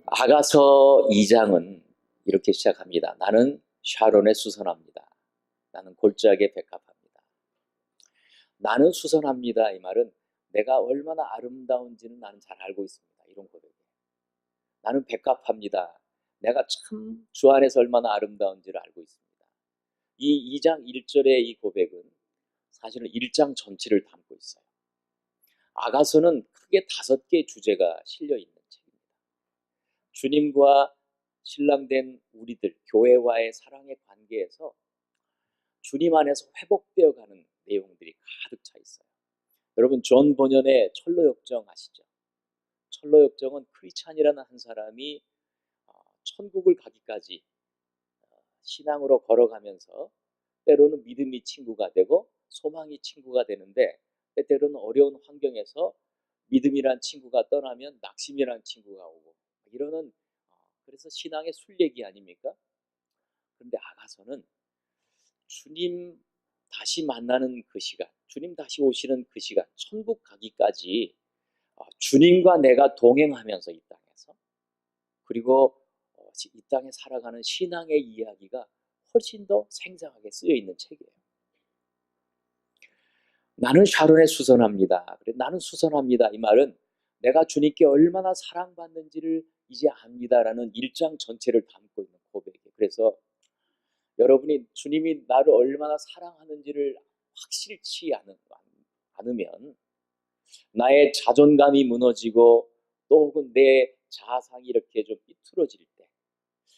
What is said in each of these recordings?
아가서 2장은 이렇게 시작합니다. 나는 샤론에 수선합니다. 나는 골짜기에 백합합니다. 나는 수선합니다. 이 말은 내가 얼마나 아름다운지는 나는 잘 알고 있습니다. 이런 고백이에요. 나는 백합합니다. 내가 참 주 안에서 얼마나 아름다운지를 알고 있습니다. 이 2장 1절의 이 고백은 사실은 1장 전체를 담고 있어요. 아가서는 크게 5개의 주제가 실려있는 책입니다. 주님과 신랑된 우리들, 교회와의 사랑의 관계에서 주님 안에서 회복되어 가는 내용들이 가득 차 있어요. 여러분, 존 버년의 철로역정 아시죠? 철로역정은 크리스찬이라는 한 사람이 천국을 가기까지 신앙으로 걸어가면서 때로는 믿음이 친구가 되고 소망이 친구가 되는데, 때때로는 어려운 환경에서 믿음이란 친구가 떠나면 낙심이란 친구가 오고 이러는, 그래서 신앙의 순례기 아닙니까? 그런데 아가서는 주님 다시 만나는 그 시간, 주님 다시 오시는 그 시간, 천국 가기까지 주님과 내가 동행하면서 이 땅에서, 그리고 이 땅에 살아가는 신앙의 이야기가 훨씬 더 생생하게 쓰여 있는 책이에요. 나는 샤론에 수선합니다. 나는 수선합니다. 이 말은 내가 주님께 얼마나 사랑받는지를 이제 압니다라는 1장 전체를 담고 있는 고백이에요. 그래서 여러분이 주님이 나를 얼마나 사랑하는지를 확실치 않으면 나의 자존감이 무너지고 또 혹은 내 자아상이 이렇게 좀 삐뚤어질 때,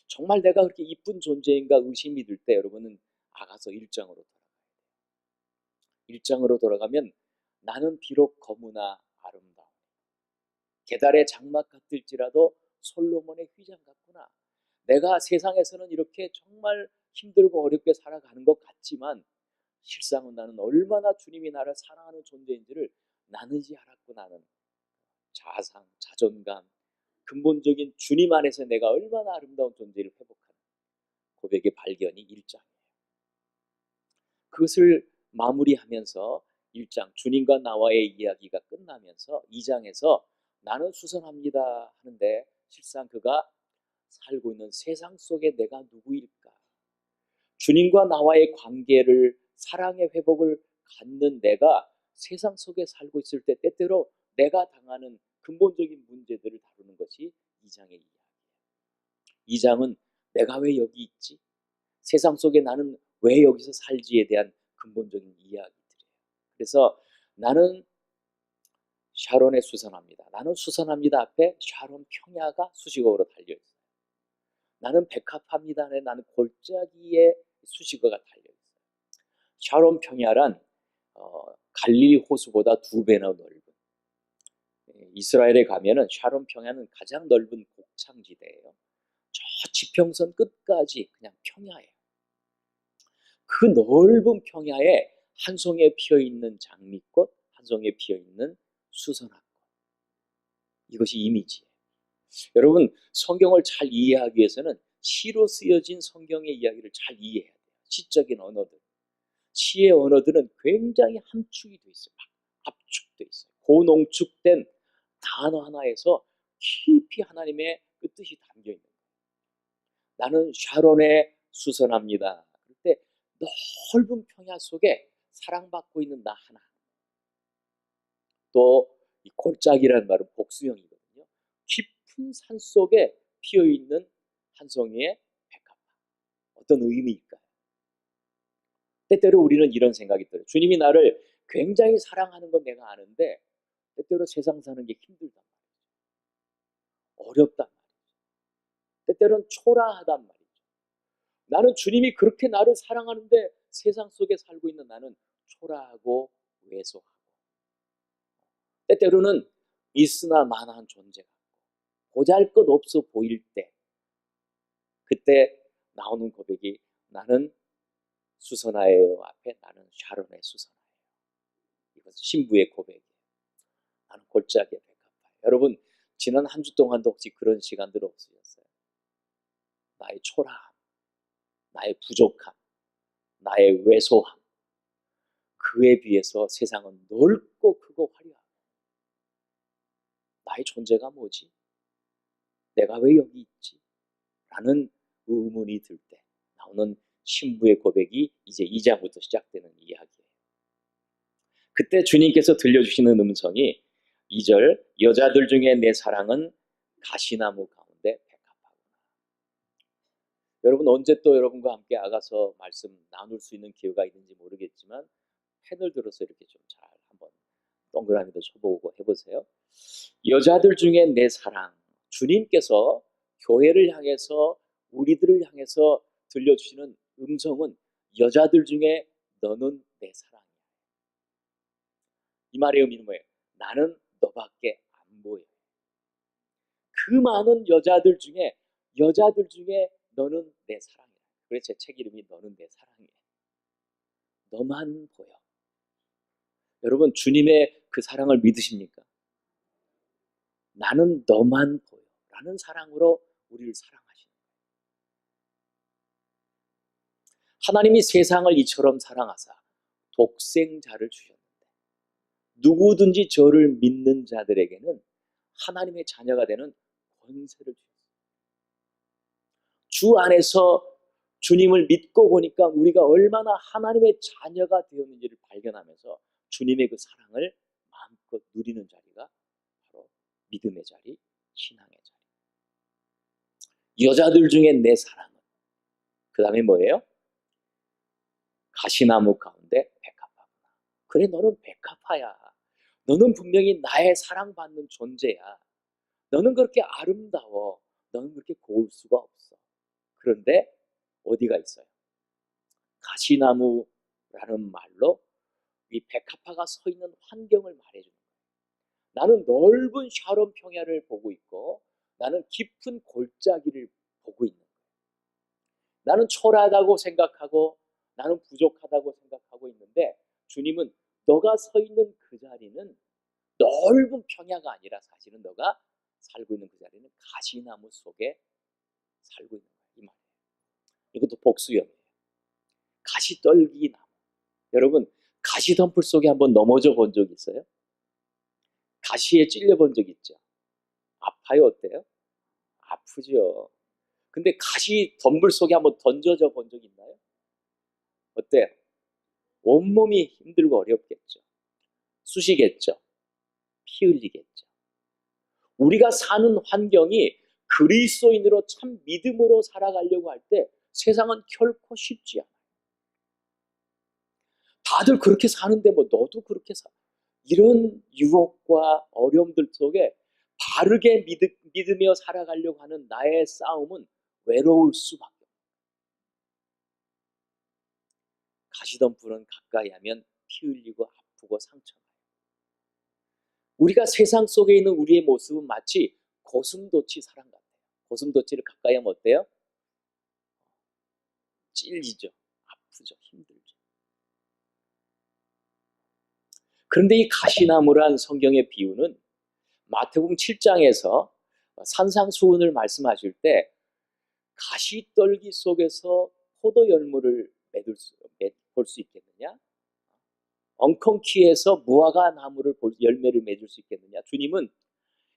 정말 내가 그렇게 이쁜 존재인가 의심이 들 때 여러분은 아가서 1장으로 돌아가야 돼요. 1장으로 돌아가면 나는 비록 거무나 아름다워, 계달의 장막 같을지라도 솔로몬의 휘장 같구나. 내가 세상에서는 이렇게 정말 힘들고 어렵게 살아가는 것 같지만 실상은 나는 얼마나 주님이 나를 사랑하는 존재인지를 나는지 알았구나 하는 자아상, 자존감, 근본적인 주님 안에서 내가 얼마나 아름다운 존재를 회복하는 고백의 발견이 1장이에요. 그것을 마무리하면서 1장, 주님과 나와의 이야기가 끝나면서 2장에서 나는 수선합니다 하는데, 실상 그가 살고 있는 세상 속에 내가 누구일까? 주님과 나와의 관계를, 사랑의 회복을 갖는 내가 세상 속에 살고 있을 때 때때로 내가 당하는 근본적인 문제들을 다루는 것이 2장의 이야기예요. 2장은 내가 왜 여기 있지? 세상 속에 나는 왜 여기서 살지에 대한 근본적인 이야기들이에요. 그래서 나는 샤론에 수선합니다. 나는 수선합니다 앞에 샤론 평야가 수식어로 달려있어요. 나는 백합합니다. 나는 골짜기에 수식어가 달려있어요. 샤론 평야란 갈릴리 호수보다 2배나 넓은, 이스라엘에 가면은 샤론 평야는 가장 넓은 곡창지대예요. 저 지평선 끝까지 그냥 평야예요. 그 넓은 평야에 한 송이에 피어있는 장미꽃, 한 송이에 피어있는 수선화꽃, 이것이 이미지예요. 여러분, 성경을 잘 이해하기 위해서는 시로 쓰여진 성경의 이야기를 잘 이해해야 돼요. 시적인 언어들, 시의 언어들은 굉장히 함축이 돼 있어요. 압축돼 있어요. 고농축된 단어 하나에서 깊이 하나님의 그 뜻이 담겨 있는 거예요. 나는 샤론에 수선합니다. 그때 넓은 평야 속에 사랑받고 있는 나 하나. 또 이 골짜기라는 말은 복수형이거든요. 깊은 산 속에 피어있는 한 송이의 백합화. 어떤 의미일까요? 때때로 우리는 이런 생각이 들어요. 주님이 나를 굉장히 사랑하는 건 내가 아는데 때때로 세상 사는 게 힘들단 말이죠. 어렵단 말이죠. 때때로는 초라하단 말이죠. 나는 주님이 그렇게 나를 사랑하는데 세상 속에 살고 있는 나는 초라하고 왜소하고, 때때로는 있으나 마나한 존재 같고 보잘것없어 보일 때, 그때 나오는 고백이 나는 수선화예요 앞에 나는 샤론의 수선화예요. 이것은 신부의 고백이에요. 나는 골짜기에 백합화예요. 여러분, 지난 한 주 동안도 혹시 그런 시간들 없으셨어요? 나의 초라함, 나의 부족함, 나의 왜소함, 그에 비해서 세상은 넓고 크고 화려하고 나의 존재가 뭐지? 내가 왜 여기 있지? 라는 의문이 들 때 나오는 신부의 고백이 이제 2장부터 시작되는 이야기예요. 그때 주님께서 들려주시는 음성이 2절, 여자들 중에 내 사랑은 가시나무 가운데 백합하구나. 여러분, 언제 또 여러분과 함께 아가서 말씀 나눌 수 있는 기회가 있는지 모르겠지만 펜을 들어서 이렇게 좀 잘 한번 동그라미도 쳐보고 해보세요. 여자들 중에 내 사랑, 주님께서 교회를 향해서, 우리들을 향해서 들려주시는 음성은 여자들 중에 너는 내 사랑이야. 이 말의 의미는 뭐예요? 나는 너밖에 안 보여. 그 많은 여자들 중에 너는 내 사랑이야. 그래서 제 책 이름이 너는 내 사랑이야. 너만 보여. 여러분, 주님의 그 사랑을 믿으십니까? 나는 너만 보여 라는 사랑으로 우리를 사랑하시는 거예요. 하나님이 세상을 이처럼 사랑하사 독생자를 주셨는데 누구든지 저를 믿는 자들에게는 하나님의 자녀가 되는 권세를 주셨어요. 주 안에서 주님을 믿고 보니까 우리가 얼마나 하나님의 자녀가 되었는지를 발견하면서 주님의 그 사랑을 마음껏 누리는 자리가 바로 믿음의 자리, 신앙의 자리. 여자들 중에 내 사랑은, 그 다음에 뭐예요? 가시나무 가운데 백합화구나. 그래, 너는 백합화야. 너는 분명히 나의 사랑받는 존재야. 너는 그렇게 아름다워. 너는 그렇게 고울 수가 없어. 그런데 어디가 있어요? 가시나무라는 말로 이 백합화가 서 있는 환경을 말해주는 거예요. 나는 넓은 샤론 평야를 보고 있고 나는 깊은 골짜기를 보고 있는 거예요. 나는 초라하다고 생각하고 나는 부족하다고 생각하고 있는데 주님은 너가 서 있는 그 자리는 넓은 평야가 아니라 사실은 너가 살고 있는 그 자리는 가시나무 속에 살고 있는 거예요. 이 말이에요. 이것도 복수형이에요. 가시떨기 나무. 여러분, 가시덤불 속에 한번 넘어져 본 적 있어요? 가시에 찔려 본 적 있죠? 아파요? 어때요? 아프죠. 근데 가시덤불 속에 한번 던져져 본 적 있나요? 어때요? 온몸이 힘들고 어렵겠죠. 쑤시겠죠. 피 흘리겠죠. 우리가 사는 환경이 그리스도인으로 참 믿음으로 살아가려고 할 때 세상은 결코 쉽지 않아요. 다들 그렇게 사는데 뭐 너도 그렇게 사. 이런 유혹과 어려움들 속에 바르게 믿으며 살아가려고 하는 나의 싸움은 외로울 수밖에 없어요. 가시덤불은 가까이 하면 피 흘리고 아프고 상처나요. 우리가 세상 속에 있는 우리의 모습은 마치 고슴도치 사람 같아요. 고슴도치를 가까이 하면 어때요? 찔리죠. 아프죠. 힘들죠. 그런데 이 가시나무란 성경의 비유는 마태복음 7장에서 산상수훈을 말씀하실 때 가시떨기 속에서 포도 열무를 볼 수 있겠느냐? 엉겅퀴에서 무화과 나무를 열매를 맺을 수 있겠느냐? 주님은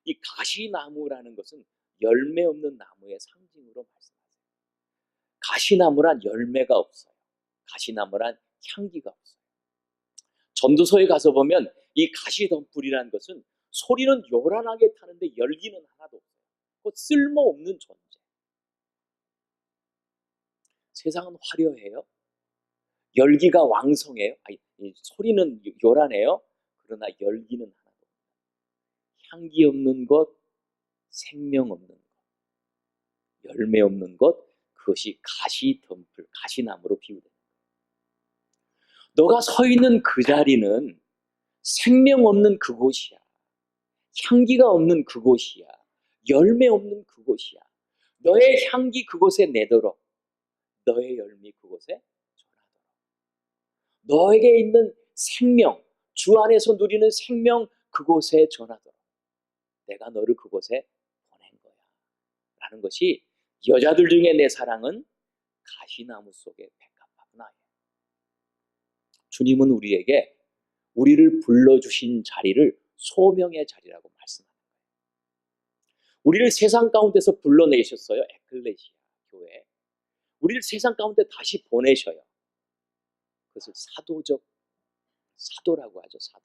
이 가시나무라는 것은 열매 없는 나무의 상징으로 말씀하세요. 가시나무란 열매가 없어요. 가시나무란 향기가 없어요. 전도서에 가서 보면 이 가시덤불이라는 것은 소리는 요란하게 타는데 열기는 하나도 없어요. 그 쓸모없는 존재. 세상은 화려해요. 열기가 왕성해요. 아니, 소리는 요란해요. 그러나 열기는 하나도 없어요. 향기 없는 것, 생명 없는 것, 열매 없는 것, 그것이 가시덤불, 가시나무로 비유됩니다. 너가 서 있는 그 자리는 생명 없는 그곳이야. 향기가 없는 그곳이야. 열매 없는 그곳이야. 너의 향기 그곳에 내도록 너의 열매 그곳에 전하도록 너에게 있는 생명, 주 안에서 누리는 생명 그곳에 전하도록 내가 너를 그곳에 보낸 거야 라는 것이 여자들 중에 내 사랑은 가시나무 속에 백합화구나. 주님은 우리에게 우리를 불러주신 자리를 소명의 자리라고 말씀합니다. 우리를 세상 가운데서 불러내셨어요. 에클레시아, 교회. 우리를 세상 가운데 다시 보내셔요. 그것을 사도라고 하죠. 사도.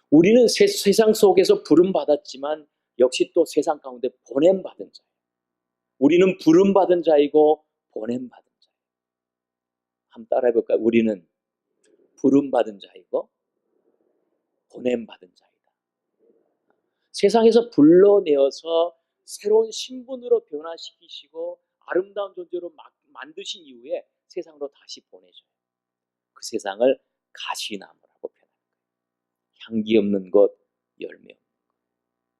우리는 세상 속에서 부름받았지만 역시 또 세상 가운데 보냄받은 자예요. 우리는 부름받은 자이고 보냄받은 자예요. 한번 따라해볼까요? 우리는 부름받은 자이고 보냄받은 자이다. 세상에서 불러내어서 새로운 신분으로 변화시키시고 아름다운 존재로 만드신 이후에 세상으로 다시 보내줘요. 그 세상을 가시나무라고 표현합니다. 향기 없는 것, 열매 없는 것,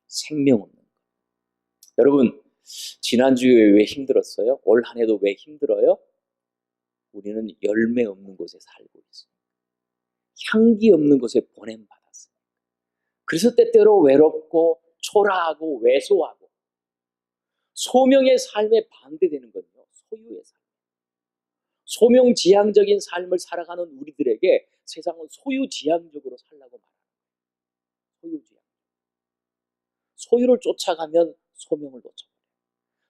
생명 없는 것. 여러분, 지난주에 왜 힘들었어요? 올 한 해도 왜 힘들어요? 우리는 열매 없는 곳에 살고 있어요. 향기 없는 곳에 보냄받았어요. 그래서 때때로 외롭고 초라하고 왜소하고 소명의 삶에 반대되는 건요. 소유의 삶. 소명지향적인 삶을 살아가는 우리들에게 세상은 소유지향적으로 살라고 말합니다. 소유지향. 소유를 쫓아가면 소명을 놓쳐버려요.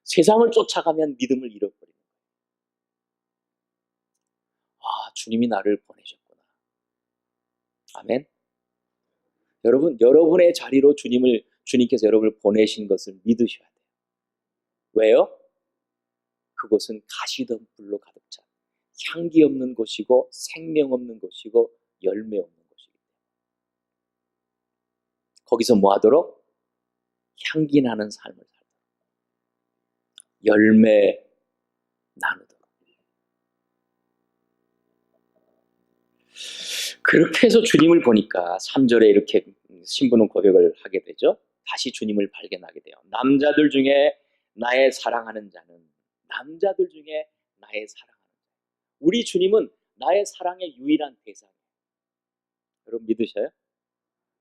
세상을 쫓아가면 믿음을 잃어버리는 거예요. 아, 주님이 나를 보내셨구나. 아멘. 여러분, 여러분의 자리로 주님께서 여러분을 보내신 것을 믿으셔야 돼요. 왜요? 그곳은 가시던 불로 가득 찬 향기 없는 곳이고 생명 없는 곳이고 열매 없는 곳이기 때문에 거기서 뭐 하도록? 향기 나는 삶을 살도록 열매 나누도록. 그렇게 해서 주님을 보니까 3절에 이렇게 신부는 고백을 하게 되죠. 다시 주님을 발견하게 돼요. 남자들 중에 나의 사랑하는 자는 남자들 중에 나의 사랑하는 자. 우리 주님은 나의 사랑의 유일한 대상이에요. 여러분 믿으셔요?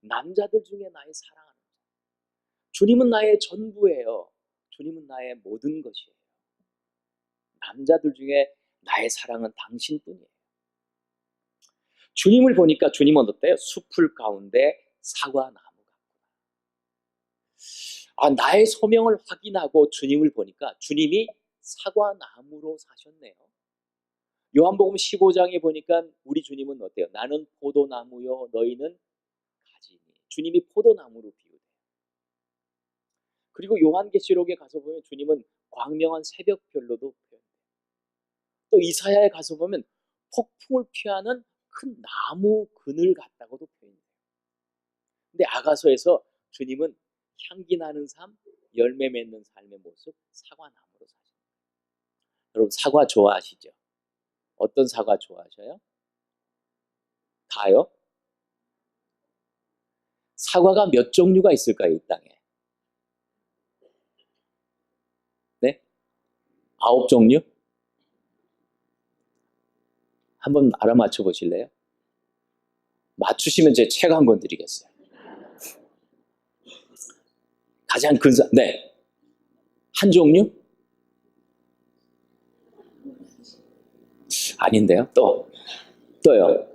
남자들 중에 나의 사랑하는 자. 주님은 나의 전부예요. 주님은 나의 모든 것이에요. 남자들 중에 나의 사랑은 당신뿐이에요. 주님을 보니까 주님은 어때요? 숲풀 가운데 사과나무 같구나. 아, 나의 소명을 확인하고 주님을 보니까 주님이 사과나무로 사셨네요. 요한복음 15장에 보니까 우리 주님은 어때요? 나는 포도나무요 너희는 가지니. 주님이 포도나무로 비유돼요. 그리고 요한계시록에 가서 보면 주님은 광명한 새벽별로도 표현돼요. 또 이사야에 가서 보면 폭풍을 피하는 큰 나무 그늘 같다고도 표현해요. 근데 아가서에서 주님은 향기 나는 삶, 열매 맺는 삶의 모습, 사과나무로 사십니다. 여러분 사과 좋아하시죠? 어떤 사과 좋아하셔요? 다요? 사과가 몇 종류가 있을까요, 이 땅에? 네? 9종류? 한번 알아맞혀 보실래요? 맞추시면 제 책 한 권 드리겠어요. 가장 큰 네. 한 종류? 아닌데요? 또요?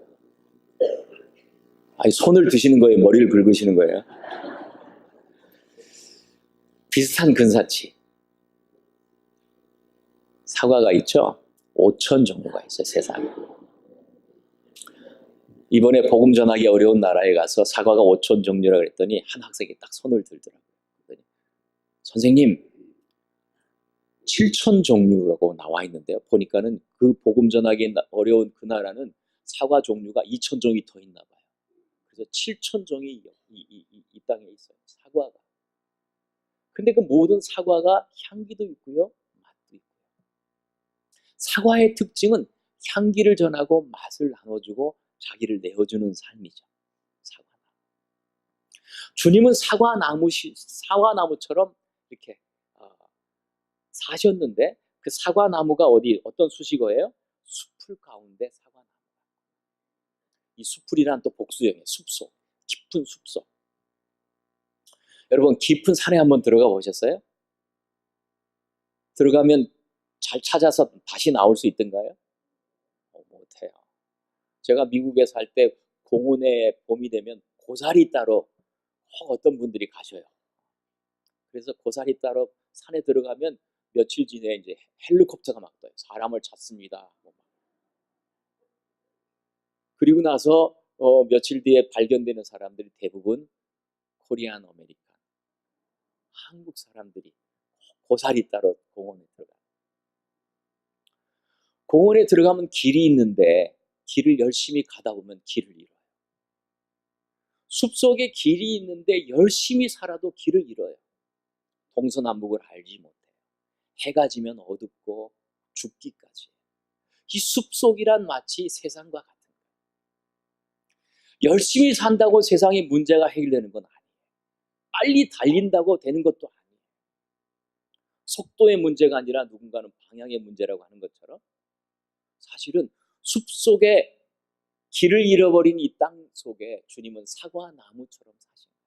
아니, 손을 드시는 거예요? 머리를 긁으시는 거예요? 비슷한 근사치. 사과가 있죠? 5천 종류가 있어요, 세상에. 이번에 복음 전하기 어려운 나라에 가서 사과가 5천 종류라고 그랬더니 한 학생이 딱 손을 들더라고요. 선생님, 7천 종류라고 나와 있는데요. 보니까는 그 복음 전하기 어려운 그 나라는 사과 종류가 2천 종이 더 있나 봐요. 그래서 7천 종이 이 땅에 있어요. 사과가. 근데 그 모든 사과가 향기도 있고요. 맛도 있고요. 사과의 특징은 향기를 전하고 맛을 나눠주고 자기를 내어주는 삶이죠. 사과나무. 주님은 사과나무처럼 이렇게 사셨는데 그 사과나무가 어떤 수식어예요? 숲풀 가운데 사과나무. 이 숲풀이란 또 복수형이에요. 숲속, 깊은 숲속. 여러분 깊은 산에 한번 들어가 보셨어요? 들어가면 잘 찾아서 다시 나올 수 있던가요? 못해요. 제가 미국에 살 때 공원에 봄이 되면 고사리 따러 어떤 분들이 가셔요. 그래서 고사리 따러 산에 들어가면 며칠 지내 이제 헬리콥터가 막 떠요. 사람을 찾습니다. 그리고 나서 며칠 뒤에 발견되는 사람들이 대부분 코리안 아메리칸, 한국 사람들이 고사리 따러 공원에 들어가요. 공원에 들어가면 길이 있는데 길을 열심히 가다 보면 길을 잃어요. 숲속에 길이 있는데 열심히 살아도 길을 잃어요. 동서남북을 알지 못해요. 해가 지면 어둡고 죽기까지. 이 숲속이란 마치 세상과 같은 거예요. 열심히 산다고 세상의 문제가 해결되는 건 아니에요. 빨리 달린다고 되는 것도 아니에요. 속도의 문제가 아니라 누군가는 방향의 문제라고 하는 것처럼 사실은 숲속에 길을 잃어버린 이 땅 속에 주님은 사과나무처럼 사신 거예요.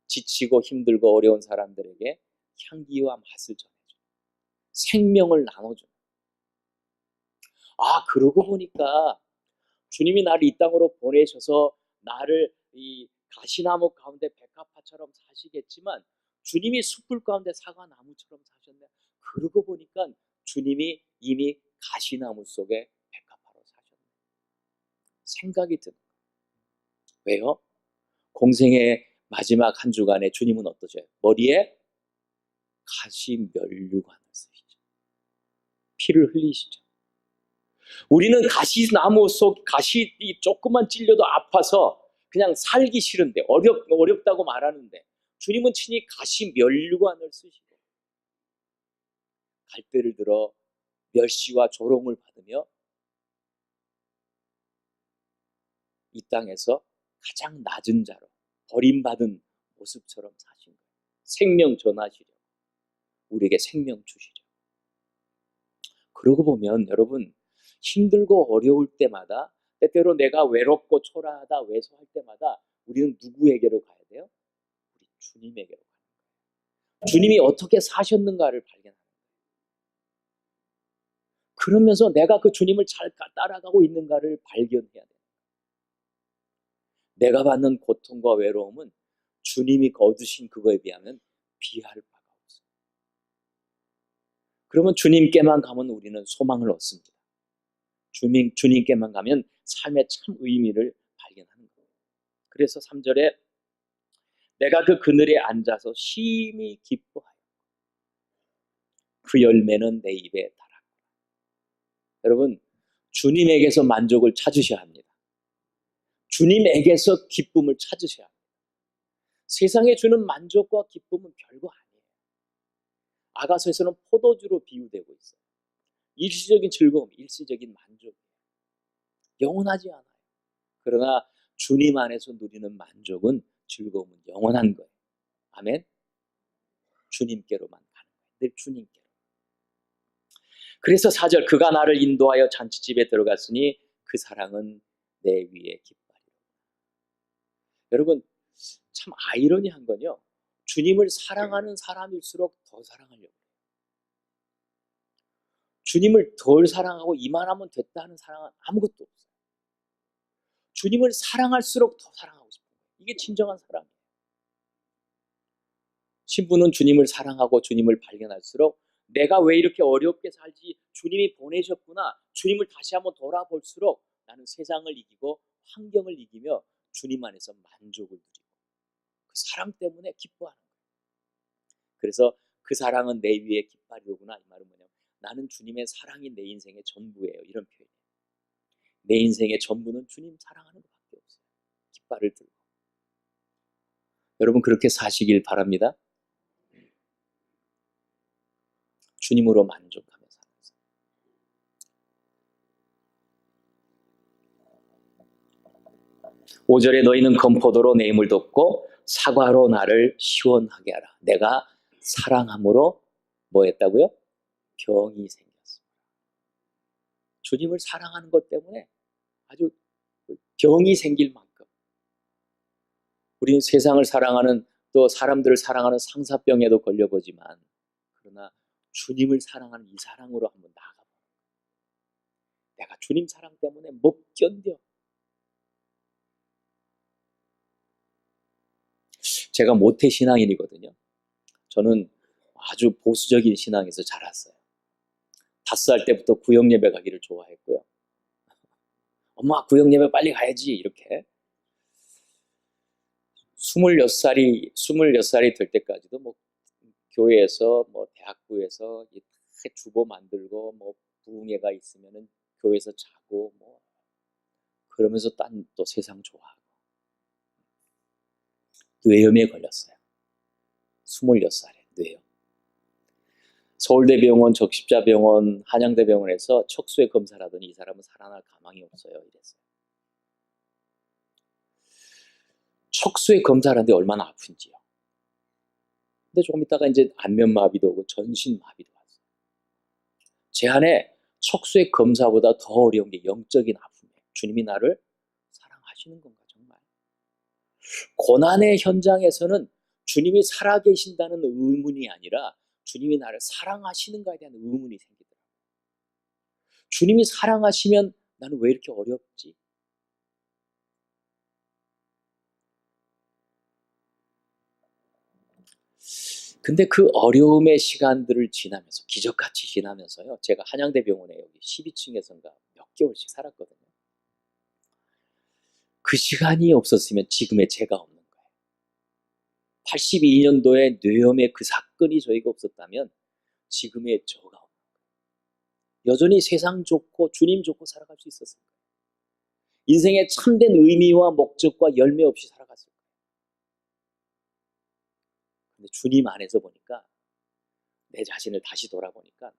지치고 힘들고 어려운 사람들에게 향기와 맛을 전해줘요. 생명을 나눠줘요. 그러고 보니까 주님이 나를 이 땅으로 보내셔서 나를 이 가시나무 가운데 백합화처럼 사시겠지만 주님이 숯불 가운데 사과나무처럼 사셨네. 그러고 보니까 주님이 이미 가시나무 속에 백합화로 사셨네. 생각이 드는 거예요. 왜요? 공생의 마지막 한 주간에 주님은 어떠셔요? 머리에 가시면류관을 쓰시죠. 피를 흘리시죠. 우리는 가시나무 속 가시 조금만 찔려도 아파서 그냥 살기 싫은데 어렵다고 말하는데 주님은 친히 가시면류관을 쓰시고 갈대를 들어 멸시와 조롱을 받으며 이 땅에서 가장 낮은 자로 버림받은 모습처럼 사신 거예요. 생명 전하시려 우리에게 생명 주시려. 그러고 보면 여러분 힘들고 어려울 때마다 때때로 내가 외롭고 초라하다 왜소할 때마다 우리는 누구에게로 가야 돼요? 우리 주님에게로 가는 거예요. 주님이 어떻게 사셨는가를 발견하는 거예요. 그러면서 내가 그 주님을 잘 따라가고 있는가를 발견해야 돼요. 내가 받는 고통과 외로움은 주님이 거두신 그거에 비하면 비할 바가 없어요. 그러면 주님께만 가면 우리는 소망을 얻습니다. 주님께만 가면 삶의 참 의미를 발견하는 거예요. 그래서 3절에 내가 그 그늘에 앉아서 심히 기뻐하여 그 열매는 내 입에 달았구나. 여러분 주님에게서 만족을 찾으셔야 합니다. 주님에게서 기쁨을 찾으셔야 합니다. 세상에 주는 만족과 기쁨은 별거 아니에요. 아가서에서는 포도주로 비유되고 있어요. 일시적인 즐거움, 일시적인 만족, 영원하지 않아요. 그러나 주님 안에서 누리는 만족은 즐거움은 영원한 거예요. 아멘. 주님께로만 가는 거예요. 늘 주님께로. 그래서 4절 그가 나를 인도하여 잔치집에 들어갔으니 그 사랑은 내 위에 깃발이라. 여러분 참 아이러니한 건요. 주님을 사랑하는 사람일수록 더 사랑하려고 해요. 주님을 덜 사랑하고 이만하면 됐다 하는 사랑은 아무것도 없어요. 주님을 사랑할수록 더 사랑하고 싶어요. 이게 진정한 사랑이에요. 신부는 주님을 사랑하고 주님을 발견할수록 내가 왜 이렇게 어렵게 살지 주님이 보내셨구나. 주님을 다시 한번 돌아볼수록 나는 세상을 이기고 환경을 이기며 주님 안에서 만족을 누리고 그 사랑 때문에 기뻐하는 거예요. 그래서 그 사랑은 내 위에 깃발이로구나. 이 말은 뭐냐면 나는 주님의 사랑이 내 인생의 전부예요. 이런 표현이에요. 내 인생의 전부는 주님 사랑하는 것밖에 없어요. 깃발을 들고. 여러분 그렇게 사시길 바랍니다. 주님으로 만족하며 살면서. 5절에 너희는 검포도로 내 힘을 돋고 사과로 나를 시원하게 하라. 내가 사랑함으로 뭐 했다고요? 병이 생겼습니다. 주님을 사랑하는 것 때문에 아주 병이 생길 만큼 우리는 세상을 사랑하는 또 사람들을 사랑하는 상사병에도 걸려보지만 그러나 주님을 사랑하는 이 사랑으로 한번 나아가보는 거예요. 내가 주님 사랑 때문에 못 견뎌. 제가 모태 신앙인이거든요. 저는 아주 보수적인 신앙에서 자랐어요. 5살 때부터 구역 예배 가기를 좋아했고요. 엄마 구역 예배 빨리 가야지 이렇게. 26살이 될 때까지도 뭐 교회에서 뭐 대학부에서 주보 만들고 뭐 부흥회가 있으면은 교회에서 자고 뭐 그러면서 딴 또 세상 좋아하고 뇌염에 걸렸어요. 26살에 뇌염. 서울대병원, 적십자병원, 한양대병원에서 척수에 검사를 하더니 이 사람은 살아날 가망이 없어요. 이랬어요. 척수에 검사를 하는데 얼마나 아픈지요. 근데 조금 있다가 이제 안면마비도 오고 전신마비도 왔어요. 제 안에 척수의 검사보다 더 어려운 게 영적인 아픔이에요. 주님이 나를 사랑하시는 건가 정말. 고난의 현장에서는 주님이 살아계신다는 의문이 아니라 주님이 나를 사랑하시는가에 대한 의문이 생기더라고요. 주님이 사랑하시면 나는 왜 이렇게 어렵지? 근데 그 어려움의 시간들을 지나면서 기적같이 지나면서요. 제가 한양대병원에 여기 12층에선가 몇 개월씩 살았거든요. 그 시간이 없었으면 지금의 제가 없는 거예요. 82년도에 뇌염의 그 사건이 저희가 없었다면 지금의 저가 없는 거예요. 여전히 세상 좋고 주님 좋고 살아갈 수 있었을 거예요. 인생의 참된 의미와 목적과 열매 없이 살아갔을 거예요. 근데 주님 안에서 보니까 내 자신을 다시 돌아보니까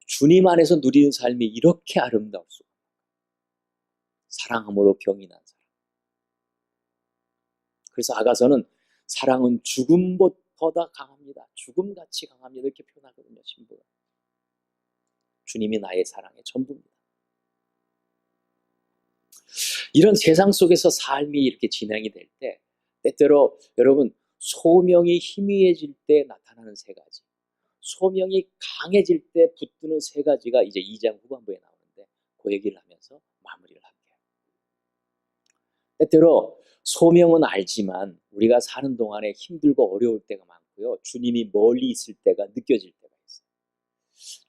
주님 안에서 누리는 삶이 이렇게 아름다울 수가 없어요. 사랑함으로 병이 난 사람. 그래서 아가서는 사랑은 죽음보다 강합니다. 죽음같이 강합니다. 이렇게 표현하거든요. 신부가. 주님이 나의 사랑의 전부입니다. 이런 세상 속에서 삶이 이렇게 진행이 될 때 때때로 여러분 소명이 희미해질 때 나타나는 3가지, 소명이 강해질 때 붙드는 3가지가 이제 2장 후반부에 나오는데 그 얘기를 하면서 마무리를 할게요. 때때로 소명은 알지만 우리가 사는 동안에 힘들고 어려울 때가 많고요. 주님이 멀리 있을 때가 느껴질 때가 있어요.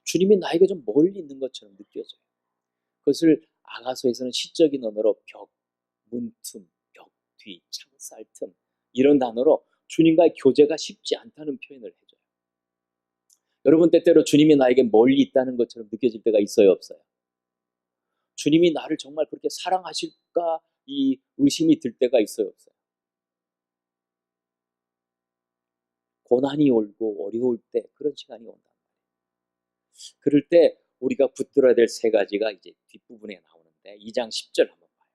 주님이 나에게 좀 멀리 있는 것처럼 느껴져요. 그것을 아가서에서는 시적인 언어로 벽, 문틈, 벽 뒤, 창살 틈 이런 단어로 주님과의 교제가 쉽지 않다는 표현을 해줘요. 여러분 때때로 주님이 나에게 멀리 있다는 것처럼 느껴질 때가 있어요, 없어요? 주님이 나를 정말 그렇게 사랑하실까 이 의심이 들 때가 있어요, 없어요? 고난이 오고 어려울 때 그런 시간이 온단 말이에요. 그럴 때 우리가 붙들어야 될 3가지가 이제 뒷부분에 나오는데 2장 10절 한번 봐요.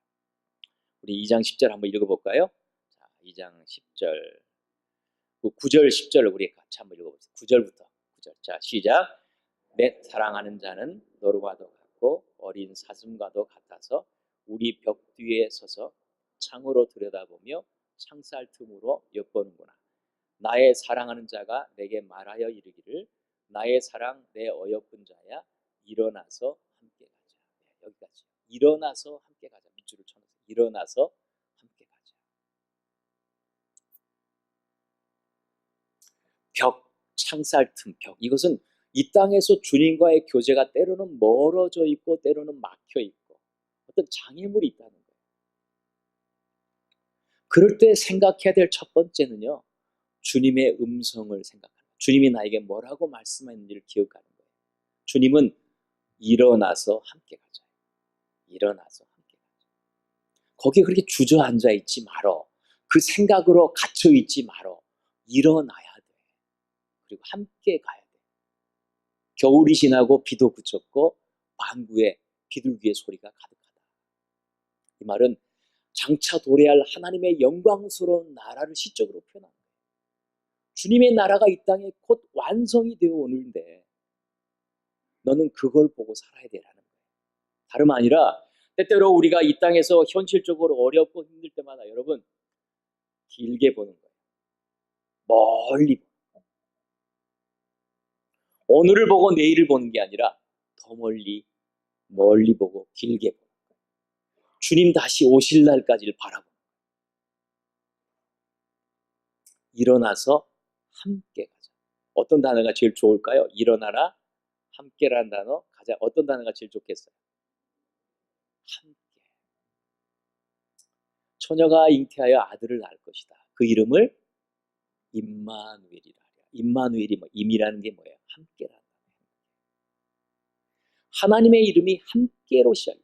우리 2장 10절 한번 읽어볼까요? 자, 2장 10절 9절 10절을 우리 같이 한번 읽어보세요. 9절부터 9절. 자, 시작. 내 사랑하는 자는 노루와도 같고 어린 사슴과도 같아서 우리 벽 뒤에 서서 창으로 들여다보며 창살 틈으로 엿보는구나. 나의 사랑하는 자가 내게 말하여 이르기를 나의 사랑 내 어여쁜 자야 일어나서 함께 가자. 네, 여기까지. 일어나서 함께 가자. 밑줄을 쳐놓으세요. 일어나서 함께 가자. 벽, 창살 틈, 벽. 이것은 이 땅에서 주님과의 교제가 때로는 멀어져 있고 때로는 막혀 있고 어떤 장애물이 있다는 거예요. 그럴 때 생각해야 될 첫 번째는요. 주님의 음성을 생각하는 거예요. 주님이 나에게 뭐라고 말씀했는지를 기억하는 거예요. 주님은 일어나서 함께 가자. 일어나서 함께 가자. 거기에 그렇게 주저앉아 있지 말어. 그 생각으로 갇혀 있지 말어. 일어나야 돼. 그리고 함께 가야 돼. 겨울이 지나고 비도 그쳤고 만구에 비둘기의 소리가 가득하다. 이 말은 장차 도래할 하나님의 영광스러운 나라를 시적으로 표현합니다. 주님의 나라가 이 땅에 곧 완성이 되어 오는데 너는 그걸 보고 살아야 되라는 거예요. 다름 아니라 때때로 우리가 이 땅에서 현실적으로 어렵고 힘들 때마다 여러분 길게 보는 거예요. 멀리 보는 거예요. 오늘을 보고 내일을 보는 게 아니라 더 멀리 보고 길게 보는 거예요. 주님 다시 오실 날까지를 바라보는 거예요. 일어나서 함께 가자. 어떤 단어가 제일 좋을까요? 일어나라, 함께라는 단어. 가장 어떤 단어가 제일 좋겠어요? 함께. 처녀가 잉태하여 아들을 낳을 것이다. 그 이름을 임마누엘이라. 임마누엘이 뭐 임이라는 게 뭐예요? 함께라는 거예요. 하나님의 이름이 함께로 시작해요.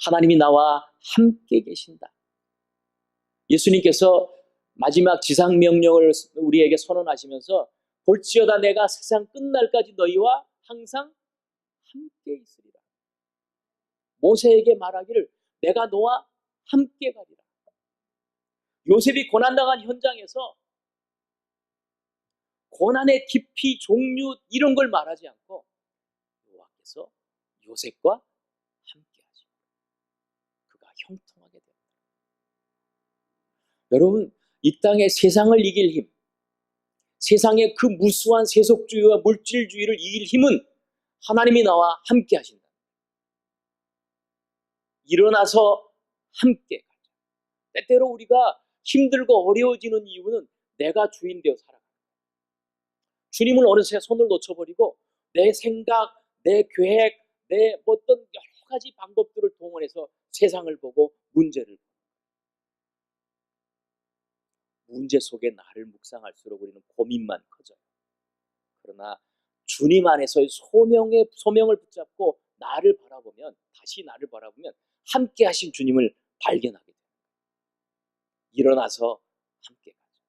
하나님이 나와 함께 계신다. 예수님께서 마지막 지상명령을 우리에게 선언하시면서 볼지어다 내가 세상 끝날까지 너희와 항상 함께 있으리라. 모세에게 말하기를 내가 너와 함께 가리라. 요셉이 고난당한 현장에서 고난의 깊이, 종류 이런 걸 말하지 않고 여호와께서 요셉과 함께 하시고 그가 형통하게 됩니다. 여러분, 이 땅에 세상을 이길 힘, 세상의 그 무수한 세속주의와 물질주의를 이길 힘은 하나님이 나와 함께 하신다. 일어나서 함께 가자. 때때로 우리가 힘들고 어려워지는 이유는 내가 주인 되어 살아가는 거예요. 주님을 어느새 손을 놓쳐버리고 내 생각, 내 계획, 내 어떤 여러 가지 방법들을 동원해서 세상을 보고 문제를 보고 문제 속에 나를 묵상할수록 우리는 고민만 커져요. 그러나 주님 안에서의 소명을 붙잡고 다시 나를 바라보면 함께 하신 주님을 발견하게 돼요. 일어나서 함께 가자.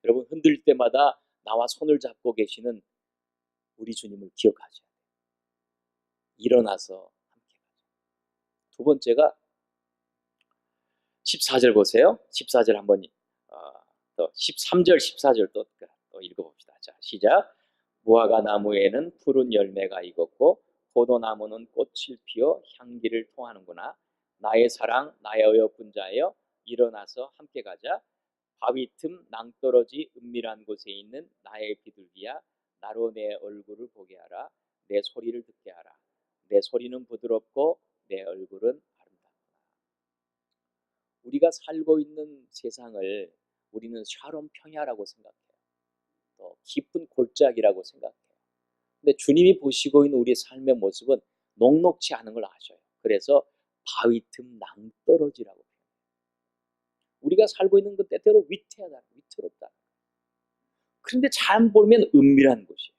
여러분, 흔들 때마다 나와 손을 잡고 계시는 우리 주님을 기억하셔야 돼요. 일어나서 함께 가자. 두 번째가 14절 보세요. 14절 한번 또 13절 14절 또 읽어봅시다. 자, 시작. 무화과 나무에는 푸른 열매가 익었고 포도나무는 꽃을 피워 향기를 통하는구나. 나의 사랑, 나의 어여쁜 자여, 일어나서 함께 가자. 바위 틈 낭떠러지 은밀한 곳에 있는 나의 비둘기야, 나로 내 얼굴을 보게 하라. 내 소리를 듣게 하라. 내 소리는 부드럽고 내 얼굴은 아름답구나. 우리가 살고 있는 세상을 우리는 샤롬 평야라고 생각해요. 또 깊은 골짜기라고 생각해요. 근데 주님이 보시고 있는 우리의 삶의 모습은 녹록치 않은 걸 아셔요. 그래서 바위 틈 낭떠러지라고 해요. 우리가 살고 있는 건 때때로 위태하다, 위태롭다. 그런데 잘 보면 은밀한 곳이에요.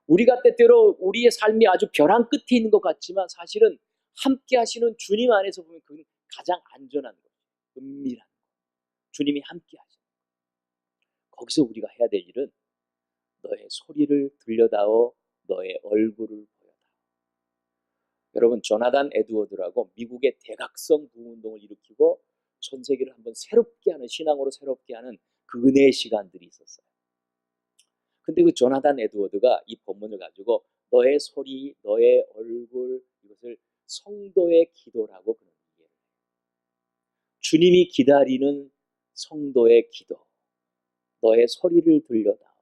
우리가 때때로 우리의 삶이 아주 벼랑 끝에 있는 것 같지만 사실은 함께 하시는 주님 안에서 보면 그건 가장 안전한 거예요. 은밀한 거. 주님이 함께 하시는 거. 거기서 우리가 해야 될 일은 너의 소리를 들려다오, 너의 얼굴을 보여다오. 여러분, 조나단 에드워드라고 미국의 대각성 부운동을 일으키고 전 세계를 한번 새롭게 하는, 신앙으로 새롭게 하는 그 은혜의 시간들이 있었어요. 근데 그 조나단 에드워드가 이 본문을 가지고 너의 소리, 너의 얼굴, 이것을 성도의 기도라고 그런 이해를 해요. 주님이 기다리는 성도의 기도. 너의 소리를 들려다오.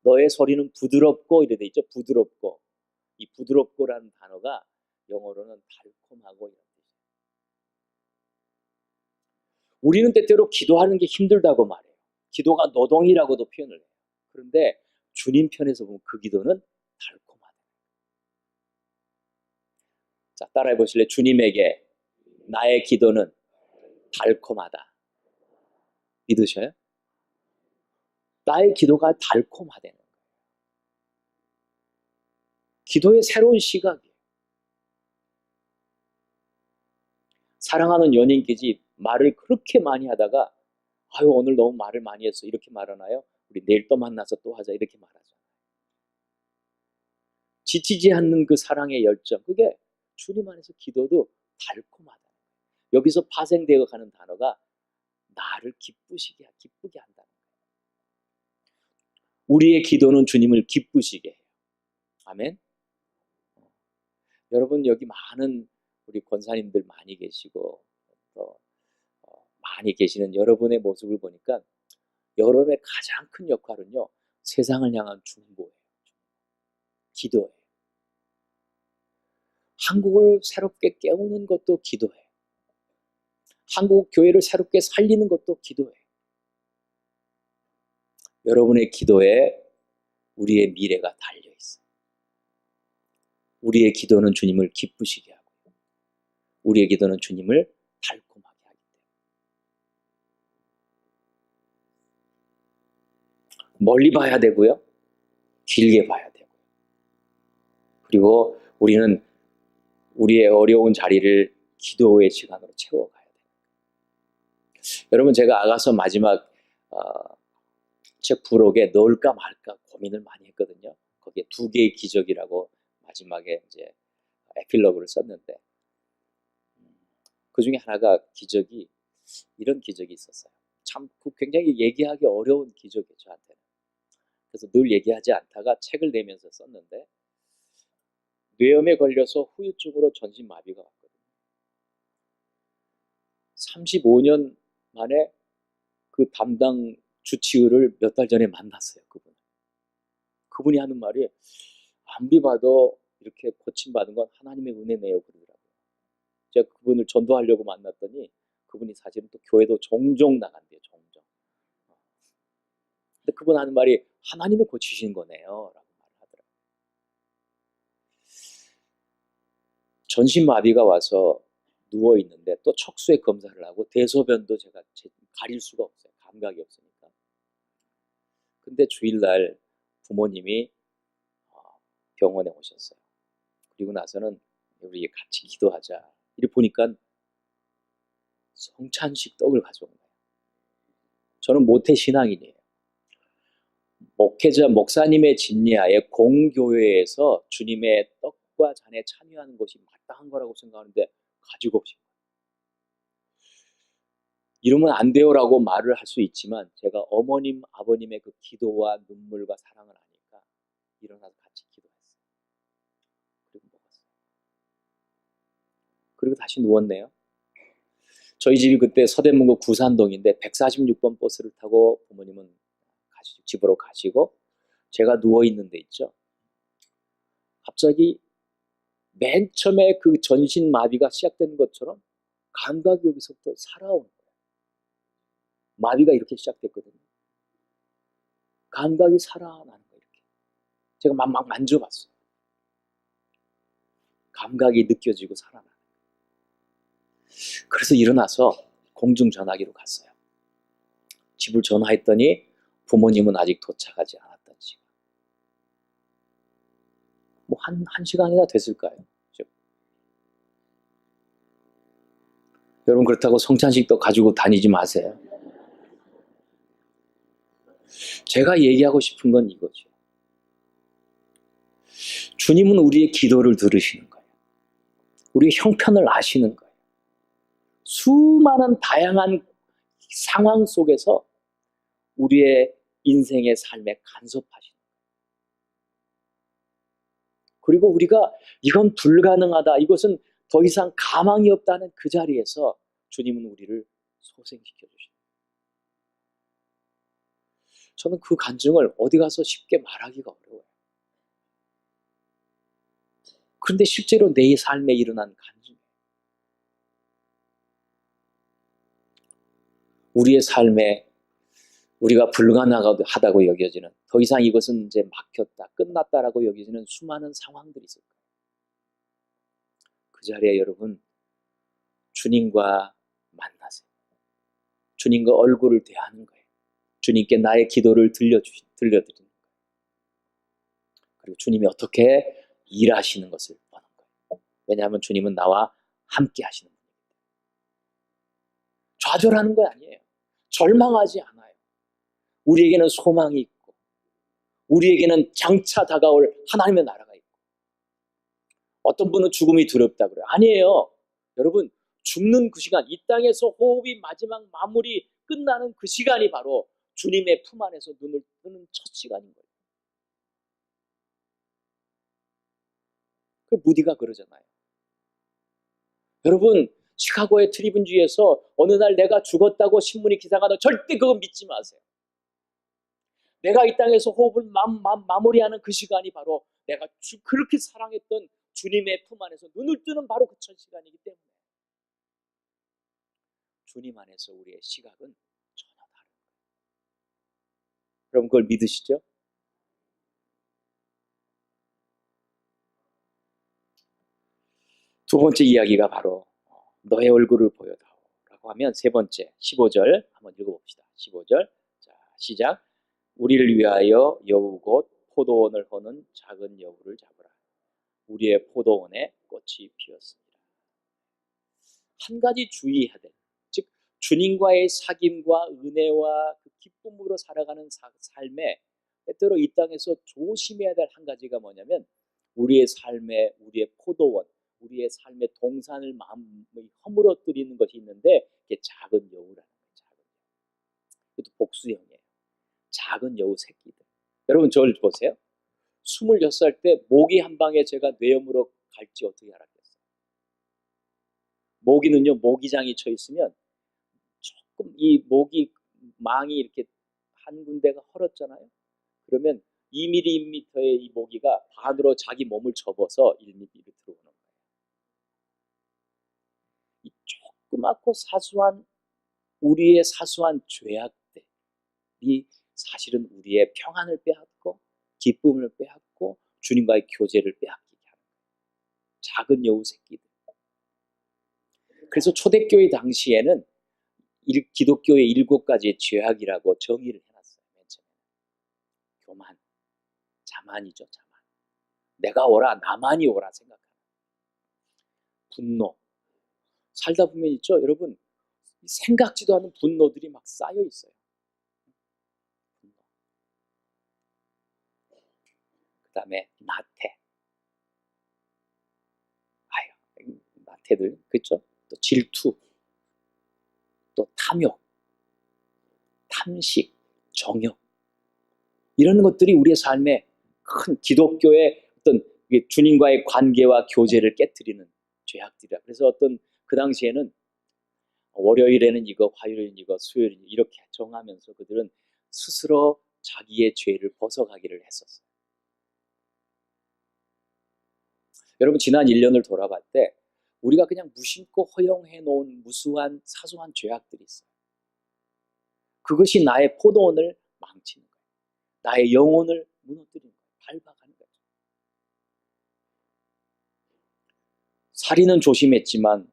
너의 소리는 부드럽고 이래 돼 있죠. 부드럽고. 이 부드럽고라는 단어가 영어로는 달콤하고 이런 뜻이에요. 우리는 때때로 기도하는 게 힘들다고 말해요. 기도가 노동이라고도 표현을 해요. 그런데 주님 편에서 보면 그 기도는 달콤하다. 자, 따라해 보실래요? 주님에게 나의 기도는 달콤하다. 믿으셔요? 나의 기도가 달콤하다는 거예요. 기도의 새로운 시각이에요. 사랑하는 연인끼리 말을 그렇게 많이 하다가 아유 오늘 너무 말을 많이 했어 이렇게 말하나요? 우리 내일 또 만나서 또 하자 이렇게 말하잖아요. 지치지 않는 그 사랑의 열정, 그게 주님 안에서 기도도 달콤하다. 여기서 파생되어 가는 단어가 나를 기쁘게 한다는 거예요. 우리의 기도는 주님을 기쁘시게 해요. 아멘. 여러분, 여기 많은 우리 권사님들 많이 계시고 또 많이 계시는 여러분의 모습을 보니까 여러분의 가장 큰 역할은요, 세상을 향한 중보예요. 기도예요. 한국을 새롭게 깨우는 것도 기도예요. 한국 교회를 새롭게 살리는 것도 기도예요. 여러분의 기도에 우리의 미래가 달려 있어요. 우리의 기도는 주님을 기쁘시게 하고, 우리의 기도는 주님을 달콤하게 하기 때문에 멀리 봐야 되고요, 길게 봐야 되고요. 그리고 우리는 우리의 어려운 자리를 기도의 시간으로 채워가야 돼요. 여러분, 제가 아가서 마지막 책 부록에 넣을까 말까 고민을 많이 했거든요. 거기에 2개의 기적이라고 마지막에 이제 에필로그를 썼는데, 그 중에 하나가 기적이, 이런 기적이 있었어요. 참 굉장히 얘기하기 어려운 기적이에요, 저한테는. 그래서 늘 얘기하지 않다가 책을 내면서 썼는데, 뇌염에 걸려서 후유증으로 전신마비가 왔거든요. 35년 만에 그 담당 주치의를 몇 달 전에 만났어요. 그분이 하는 말이, 아무리 봐도 이렇게 고침받은 건 하나님의 은혜네요, 그러더라고요. 제가 그분을 전도하려고 만났더니 그분이 사실은 또 교회도 종종 나간대요, 종종. 근데 그분 하는 말이, 하나님이 고치신 거네요, 라고 말을 하더라고요. 전신마비가 와서 누워있는데 또 척수에 검사를 하고 대소변도 제가 가릴 수가 없어요. 감각이 없으니까. 근데 주일날 부모님이 병원에 오셨어요. 그리고 나서는 우리 같이 기도하자. 이렇게 보니까 성찬식 떡을 가져온 거예요. 저는 모태신앙인이에요. 목사님의 진리하에 공교회에서 주님의 떡과 잔에 참여하는 것이 마땅한 거라고 생각하는데 가지고 오신 거예요. 이러면 안 돼요라고 말을 할 수 있지만, 제가 어머님, 아버님의 그 기도와 눈물과 사랑을 아니까 일어나서 같이 기도했어요. 그리고 먹었어요. 그리고 다시 누웠네요. 저희 집이 그때 서대문구 구산동인데 146번 버스를 타고 부모님은 집으로 가시고, 제가 누워있는 데 있죠. 갑자기 맨 처음에 그 전신마비가 시작된 것처럼 감각이 여기서부터 살아오는 거예요. 마비가 이렇게 시작됐거든요. 감각이 살아나는 거예요. 이렇게. 제가 막 만져봤어요. 감각이 느껴지고 살아나는 거예요. 그래서 일어나서 공중전화기로 갔어요. 집을 전화했더니 부모님은 아직 도착하지 않았던 시간. 뭐 한 시간이나 됐을까요? 그렇죠? 여러분, 그렇다고 성찬식도 가지고 다니지 마세요. 제가 얘기하고 싶은 건 이거죠. 주님은 우리의 기도를 들으시는 거예요. 우리의 형편을 아시는 거예요. 수많은 다양한 상황 속에서 우리의 인생의 삶에 간섭하시는 거예요. 그리고 우리가 이건 불가능하다, 이것은 더 이상 가망이 없다는 그 자리에서 주님은 우리를 소생시켜 주십니다. 저는 그 간증을 어디 가서 쉽게 말하기가 어려워요. 그런데 실제로 내 삶에 일어난 간증이에요. 우리의 삶에 우리가 불가능하다고 여겨지는, 더 이상 이것은 이제 막혔다, 끝났다라고 여겨지는 수많은 상황들이 있을 거예요. 그 자리에 여러분, 주님과 만나세요. 주님과 얼굴을 대하는 거예요. 주님께 나의 기도를 들려드리는 거예요. 그리고 주님이 어떻게 일하시는 것을 보는 거예요. 왜냐하면 주님은 나와 함께 하시는 분이기 때문에. 좌절하는 거 아니에요. 절망하지 않아요. 우리에게는 소망이 있고, 우리에게는 장차 다가올 하나님의 나라가 있고. 어떤 분은 죽음이 두렵다 그래요. 아니에요. 여러분, 죽는 그 시간, 이 땅에서 호흡이 마지막 마무리 끝나는 그 시간이 바로 주님의 품 안에서 눈을 뜨는 첫 시간인 거예요. 그 무디가 그러잖아요. 여러분, 시카고의 트리뷴주에서 어느 날 내가 죽었다고 신문이 기사가도 절대 그거 믿지 마세요. 내가 이 땅에서 호흡을 마무리하는 그 시간이 바로 내가 그렇게 사랑했던 주님의 품 안에서 눈을 뜨는 바로 그 첫 시간이기 때문에 주님 안에서 우리의 시각은 전혀 다른 거예요. 여러분 그걸 믿으시죠? 두 번째 이야기가 바로 너의 얼굴을 보여다오 라고 하면 세 번째 15절 한번 읽어봅시다. 15절 자 시작. 우리를 위하여 여우 곧 포도원을 허는 작은 여우를 잡으라. 우리의 포도원에 꽃이 피었습니다. 한 가지 주의해야 돼. 즉 주님과의 사귐과 은혜와 그 기쁨으로 살아가는 삶에 때때로 이 땅에서 조심해야 될 한 가지가 뭐냐면 우리의 삶에 우리의 포도원 우리의 삶의 동산을 마음이 허물어뜨리는 것이 있는데 그게 작은 여우라는 거예요. 작은 여우. 그것도 복수형이에요. 작은 여우 새끼들. 여러분 저를 보세요. 26살 때 모기 한 방에 제가 뇌염으로 갈지 어떻게 알았겠어요? 모기는요, 모기장이 쳐 있으면 조금 이 모기 망이 이렇게 한 군데가 헐었잖아요. 그러면 2mm의 이 모기가 반으로 자기 몸을 접어서 1mm로 들어오는 거예요. 이 조그맣고 사소한 우리의 사소한 죄악들이 사실은 우리의 평안을 빼앗고 기쁨을 빼앗고 주님과의 교제를 빼앗기게 하는 거예요. 작은 여우 새끼들. 그래서 초대교회 당시에는 기독교의 7가지의 죄악이라고 정의를 해놨어요. 맨 처음에. 교만, 자만이죠. 자만. 내가 오라, 나만이 오라 생각하는. 분노. 살다 보면 있죠. 여러분 생각지도 않은 분노들이 막 쌓여 있어요. 그 다음에 나태. 아유, 나태들, 그렇죠? 또 질투, 또 탐욕, 탐식, 정욕 이런 것들이 우리의 삶에 큰 기독교의 어떤 주님과의 관계와 교제를 깨트리는 죄악들이라. 그래서 어떤 그 당시에는 월요일에는 이거, 화요일에는 이거, 수요일에는 이렇게 정하면서 그들은 스스로 자기의 죄를 벗어가기를 했었어요. 여러분 지난 1년을 돌아볼 때 우리가 그냥 무심코 허용해 놓은 무수한 사소한 죄악들이 있어요. 그것이 나의 포도원을 망치는 거예요. 나의 영혼을 무너뜨리는 거예요. 밟아가는 거죠. 살인은 조심했지만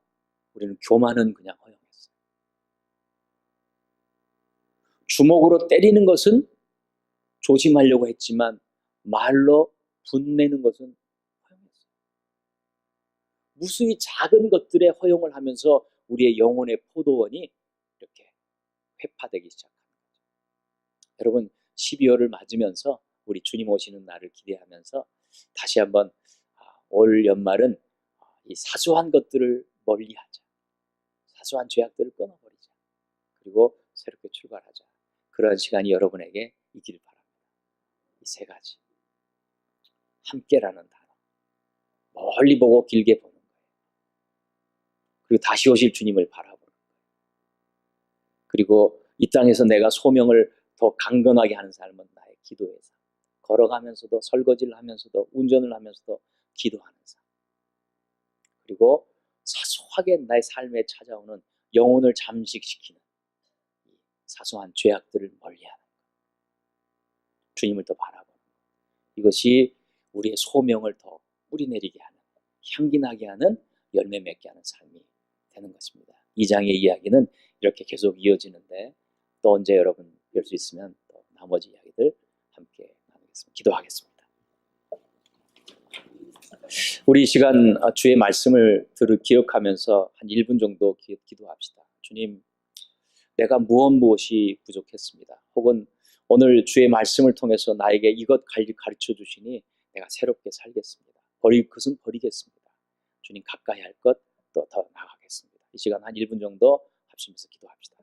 우리는 교만은 그냥 허용했어요. 주먹으로 때리는 것은 조심하려고 했지만 말로 분내는 것은 허용했어요. 무수히 작은 것들에 허용을 하면서 우리의 영혼의 포도원이 이렇게 회파되기 시작합니다. 여러분 12월을 맞으면서 우리 주님 오시는 날을 기대하면서 다시 한번 올 연말은 이 사소한 것들을 멀리하자. 사소한 죄악들을 끊어버리자. 그리고 새롭게 출발하자. 그런 시간이 여러분에게 있기를 바랍니다. 이 세 가지. 함께라는 단어. 멀리 보고 길게 보는 거예요. 그리고 다시 오실 주님을 바라보는 거예요. 그리고 이 땅에서 내가 소명을 더 강건하게 하는 삶은 나의 기도의 삶. 걸어가면서도 설거지를 하면서도 운전을 하면서도 기도하는 삶. 그리고 사소하게 나의 삶에 찾아오는 영혼을 잠식시키는 사소한 죄악들을 멀리하는 것. 주님을 더 바라보는 것. 이것이 우리의 소명을 더 뿌리내리게 하는, 향기나게 하는, 열매 맺게 하는 삶이 되는 것입니다. 이 장의 이야기는 이렇게 계속 이어지는데 또 언제 여러분 뵐 수 있으면 또 나머지 이야기들 함께 나누겠습니다. 기도하겠습니다. 우리 이 시간 주의 말씀을 기억하면서 한 1분 정도 기도합시다. 주님, 내가 무엇이 부족했습니다. 혹은 오늘 주의 말씀을 통해서 나에게 이것 가르쳐 주시니 내가 새롭게 살겠습니다. 버릴 것은 버리겠습니다. 주님 가까이 할 것 또 더 나아가겠습니다. 이 시간 한 1분 정도 합심해서 기도합시다.